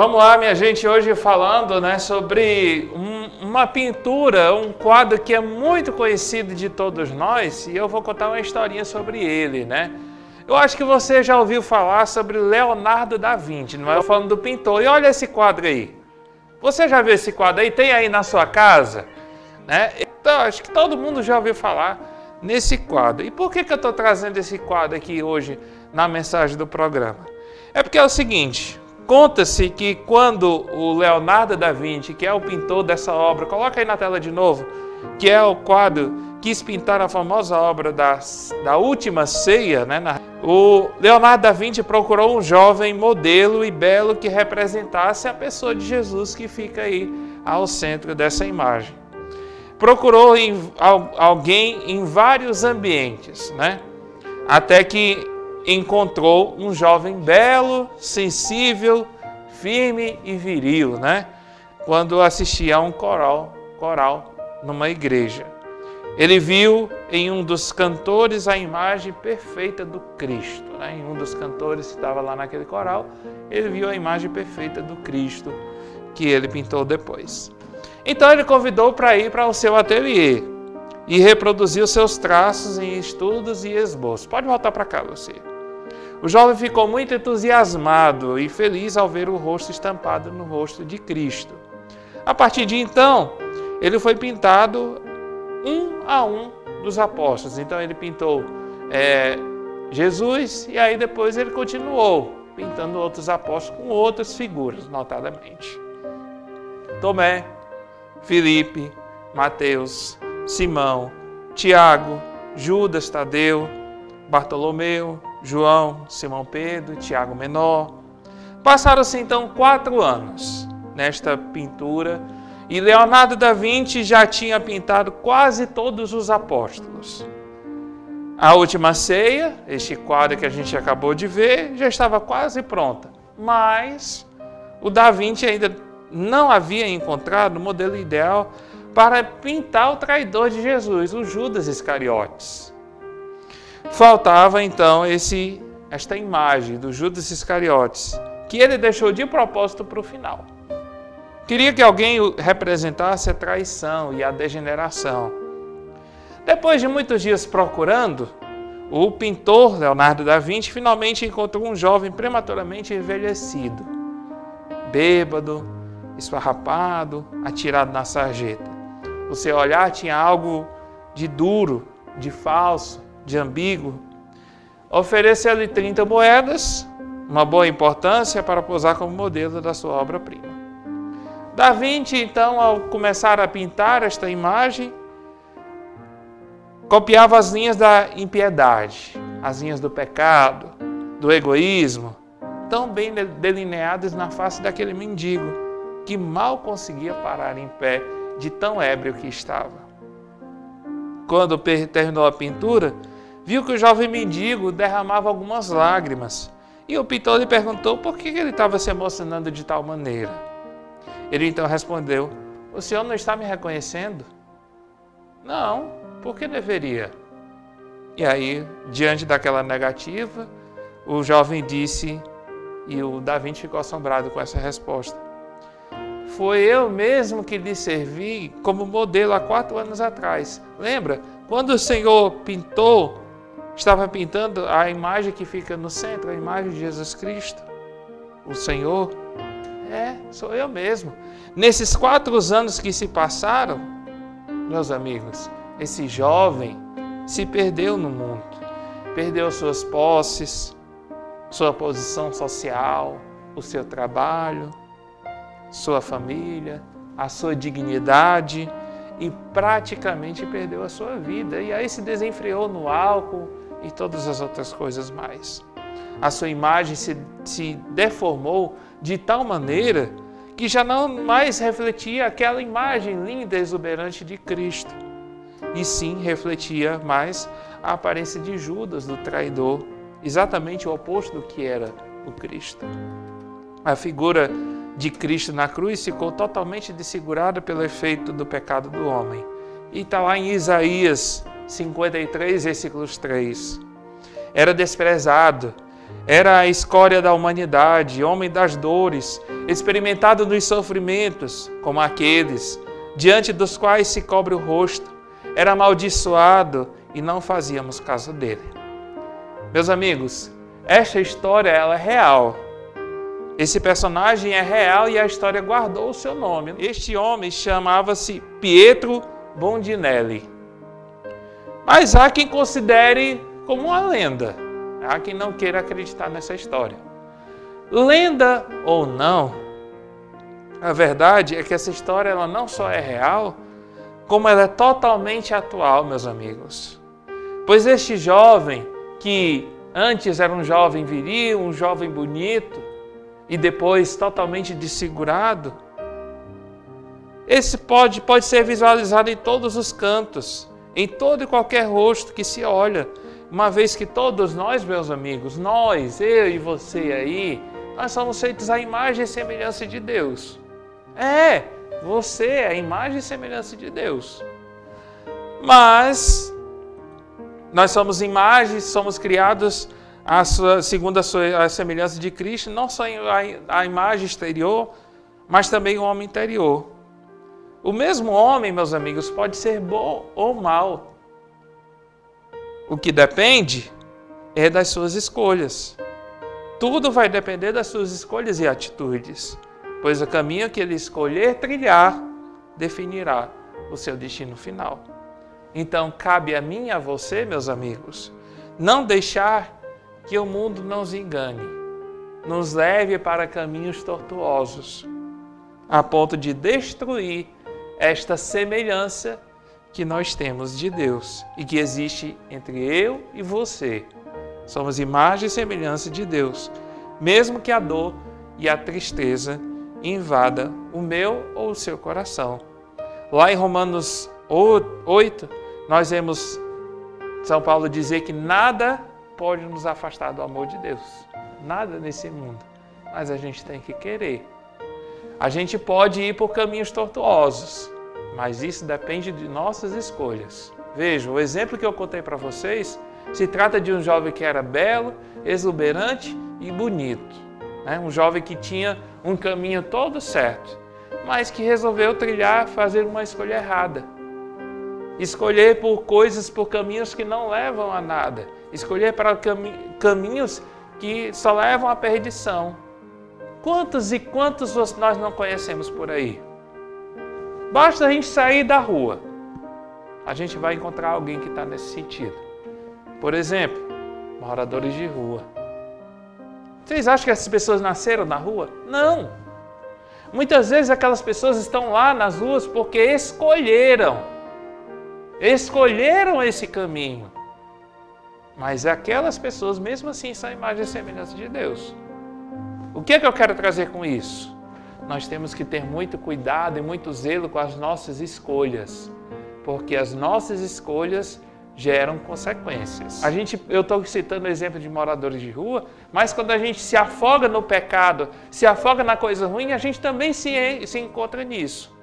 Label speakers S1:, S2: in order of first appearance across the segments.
S1: Vamos lá, minha gente, hoje falando, sobre uma pintura, um quadro que é muito conhecido de todos nós, e eu vou contar uma historinha sobre ele, Eu acho que você já ouviu falar sobre Leonardo da Vinci, não é? Eu falando do pintor. E olha esse quadro aí. Você já viu esse quadro aí? Tem aí na sua casa? Então, acho que todo mundo já ouviu falar nesse quadro. E por que eu estou trazendo esse quadro aqui hoje na mensagem do programa? É porque é o seguinte, conta-se que quando o Leonardo da Vinci, que é o pintor dessa obra, coloca aí na tela de novo, que é o quadro, quis pintar a famosa obra da Última Ceia, o Leonardo da Vinci procurou um jovem modelo e belo que representasse a pessoa de Jesus que fica aí ao centro dessa imagem. Procurou alguém em vários ambientes, até que encontrou um jovem belo, sensível, firme e viril, quando assistia a um coral numa igreja. Ele viu em um dos cantores a imagem perfeita do Cristo. Em um dos cantores que estava lá naquele coral, ele viu a imagem perfeita do Cristo que ele pintou depois. Então ele convidou para ir para o seu ateliê e reproduzir os seus traços em estudos e esboços. Pode voltar para cá, você. O jovem ficou muito entusiasmado e feliz ao ver o rosto estampado no rosto de Cristo. A partir de então, ele foi pintado um a um dos apóstolos. Então ele pintou Jesus e aí depois ele continuou pintando outros apóstolos com outras figuras, notadamente. Tomé, Filipe, Mateus, Simão, Tiago, Judas Tadeu, Bartolomeu, João, Simão Pedro, Tiago Menor. Passaram-se então 4 anos nesta pintura e Leonardo da Vinci já tinha pintado quase todos os apóstolos. A Última Ceia, este quadro que a gente acabou de ver, já estava quase pronta, mas o Da Vinci ainda não havia encontrado o modelo ideal para pintar o traidor de Jesus, o Judas Iscariotes. Faltava então esta imagem do Judas Iscariotes, que ele deixou de propósito para o final. Queria que alguém representasse a traição e a degeneração. Depois de muitos dias procurando, o pintor Leonardo da Vinci finalmente encontrou um jovem prematuramente envelhecido, bêbado, esfarrapado, atirado na sarjeta. O seu olhar tinha algo de duro, de falso, de ambíguo. Ofereceu-lhe 30 moedas, uma boa importância para posar como modelo da sua obra-prima. Da Vinci, então, ao começar a pintar esta imagem, copiava as linhas da impiedade, as linhas do pecado, do egoísmo, tão bem delineadas na face daquele mendigo, que mal conseguia parar em pé de tão ébrio que estava. Quando terminou a pintura, viu que o jovem mendigo derramava algumas lágrimas, e o pintor lhe perguntou por que ele estava se emocionando de tal maneira. Ele então respondeu: "O senhor não está me reconhecendo?" "Não, por que deveria?" E aí, diante daquela negativa, o jovem disse, e o Da Vinci ficou assombrado com essa resposta: "Foi eu mesmo que lhe servi como modelo há 4 anos atrás. Lembra? Quando o Senhor estava pintando a imagem que fica no centro, a imagem de Jesus Cristo, o Senhor, sou eu mesmo." Nesses 4 anos que se passaram, meus amigos, esse jovem se perdeu no mundo. Perdeu suas posses, sua posição social, o seu trabalho, sua família, a sua dignidade e praticamente perdeu a sua vida. E aí se desenfreou no álcool e todas as outras coisas mais. A sua imagem se deformou de tal maneira que já não mais refletia aquela imagem linda e exuberante de Cristo, e sim refletia mais a aparência de Judas, do traidor, exatamente o oposto do que era o Cristo. A figura de Cristo na cruz ficou totalmente desfigurada pelo efeito do pecado do homem. E está lá em Isaías 53, versículos 3. Era desprezado, era a escória da humanidade, homem das dores, experimentado nos sofrimentos, como aqueles diante dos quais se cobre o rosto, era amaldiçoado e não fazíamos caso dele. Meus amigos, esta história ela é real. Esse personagem é real e a história guardou o seu nome. Este homem chamava-se Pietro Bondinelli. Mas há quem considere como uma lenda. Há quem não queira acreditar nessa história. Lenda ou não, a verdade é que essa história ela não só é real, como ela é totalmente atual, meus amigos. Pois este jovem, que antes era um jovem viril, um jovem bonito, e depois totalmente desfigurado, esse pode ser visualizado em todos os cantos, em todo e qualquer rosto que se olha, uma vez que todos nós, meus amigos, nós, eu e você aí, nós somos feitos à imagem e semelhança de Deus. Você é a imagem e semelhança de Deus. Mas nós somos imagens, somos criados segundo a semelhança de Cristo, não só a imagem exterior, mas também o homem interior. O mesmo homem, meus amigos, pode ser bom ou mau. O que depende é das suas escolhas. Tudo vai depender das suas escolhas e atitudes, pois o caminho que ele escolher trilhar definirá o seu destino final. Então, cabe a mim e a você, meus amigos, não deixar que o mundo nos engane, nos leve para caminhos tortuosos, a ponto de destruir esta semelhança que nós temos de Deus e que existe entre eu e você. Somos imagem e semelhança de Deus, mesmo que a dor e a tristeza invada o meu ou o seu coração. Lá em Romanos 8, nós vemos São Paulo dizer que nada pode nos afastar do amor de Deus. Nada nesse mundo. Mas a gente tem que querer. A gente pode ir por caminhos tortuosos, mas isso depende de nossas escolhas. Veja, o exemplo que eu contei para vocês se trata de um jovem que era belo, exuberante e bonito. Um jovem que tinha um caminho todo certo, mas que resolveu fazer uma escolha errada. Escolher por caminhos que não levam a nada. Escolher para caminhos que só levam à perdição. Quantos e quantos nós não conhecemos por aí? Basta a gente sair da rua, a gente vai encontrar alguém que está nesse sentido. Por exemplo, moradores de rua. Vocês acham que essas pessoas nasceram na rua? Não! Muitas vezes aquelas pessoas estão lá nas ruas porque escolheram esse caminho. Mas aquelas pessoas, mesmo assim, são a imagem e semelhança de Deus. O que é que eu quero trazer com isso? Nós temos que ter muito cuidado e muito zelo com as nossas escolhas, porque as nossas escolhas geram consequências. Eu estou citando o exemplo de moradores de rua, mas quando a gente se afoga no pecado, se afoga na coisa ruim, a gente também se encontra nisso.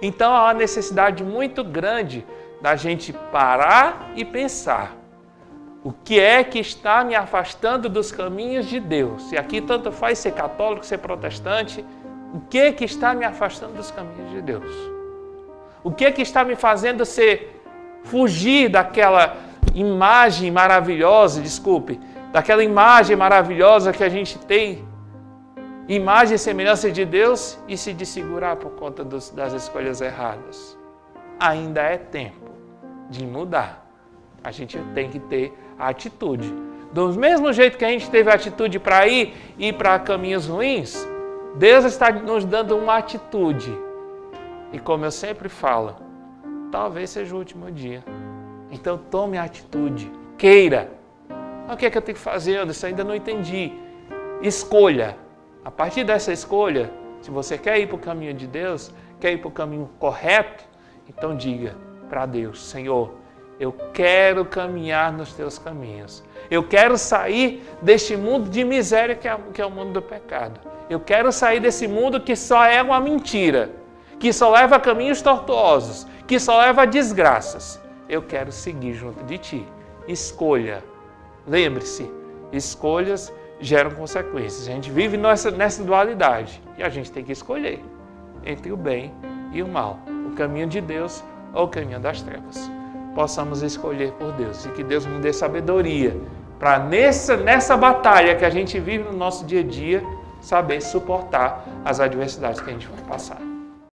S1: Então há uma necessidade muito grande da gente parar e pensar. O que é que está me afastando dos caminhos de Deus? E aqui tanto faz ser católico, ser protestante. O que é que está me afastando dos caminhos de Deus? O que é que está me fazendo fugir daquela imagem maravilhosa, daquela imagem maravilhosa que a gente tem, imagem e semelhança de Deus, e se dessegurar por conta das escolhas erradas? Ainda é tempo de mudar. A gente tem que ter a atitude. Do mesmo jeito que a gente teve a atitude para ir para caminhos ruins, Deus está nos dando uma atitude. E como eu sempre falo, talvez seja o último dia. Então tome a atitude, queira. O que é que eu tenho que fazer, Anderson? Ainda não entendi. Escolha. A partir dessa escolha, se você quer ir para o caminho de Deus, quer ir para o caminho correto, então diga para Deus: Senhor, eu quero caminhar nos teus caminhos. Eu quero sair deste mundo de miséria que é o mundo do pecado. Eu quero sair desse mundo que só é uma mentira, que só leva a caminhos tortuosos, que só leva a desgraças. Eu quero seguir junto de ti. Escolha. Lembre-se, escolhas geram consequências. A gente vive nessa dualidade e a gente tem que escolher entre o bem e o mal, o caminho de Deus ou o caminho das trevas. Possamos escolher por Deus e que Deus nos dê sabedoria para nessa batalha que a gente vive no nosso dia a dia, saber suportar as adversidades que a gente vai passar.